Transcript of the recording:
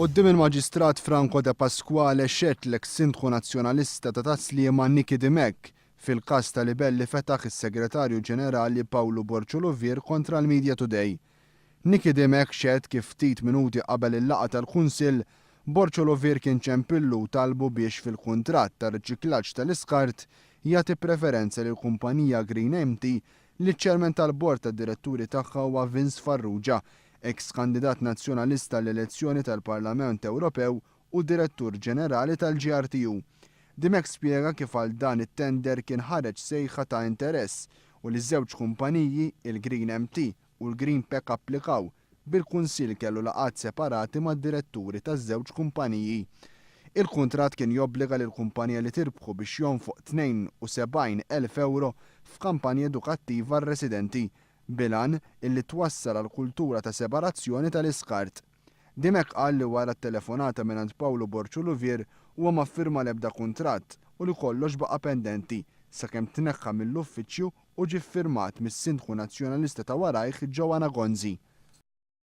Quddiem il-Maġistrat Franco De Pasquale xedt l-eks-Sindku Nazzjonalista ta' Taslima Niki Dimek fil-każ ta' libell li fetaħ is-Segretarju Ġenerali Pawlu Borċolovier kontra l-Media Today. Niki Dimek xedt kif ftit minuti qabel il-laqgħa tal-Kunsill Borċolovier kien ċempillu talbu biex fil-kuntratt ta' riċiklaġġ tal-iskart jagħti preferenza lil kumpanija Green Empty li ċ-Chairman tal-Bord tad-Diretturi tagħha huwa Vince Farrugia, ex-kandidat nazzjonalista l-elezzjoni tal-Parlament Ewropew u Direttur Ġenerali tal-GRTU. Dimek spjega kif għal dan it-tender kien ħareġ sejħa ta' interess u li żewġ kumpaniji, il-Green MT u l-Green Pack applikaw bil-Kunsill kellu laqgħat separati mad-diretturi taż-żewġ kumpaniji. Il-kuntratt kien jobbliga lil kumpanija li tirbħu biex jonfoq 72,000 euro f'kampanja edukattiva r-residenti bilan illi twassal għal kultura ta' separazzjoni tal-iskart. Dimek qal li wara t-telefonata minn Pawlu Borċolovier huwa ma ffirma l-ebda kuntratt u li kollox baqa' pendenti sakemm tneħħa mill-uffiċċju u ġie ffirmat mis-Sindku Nazzjonalista ta' Warajh Joanna Gonzi.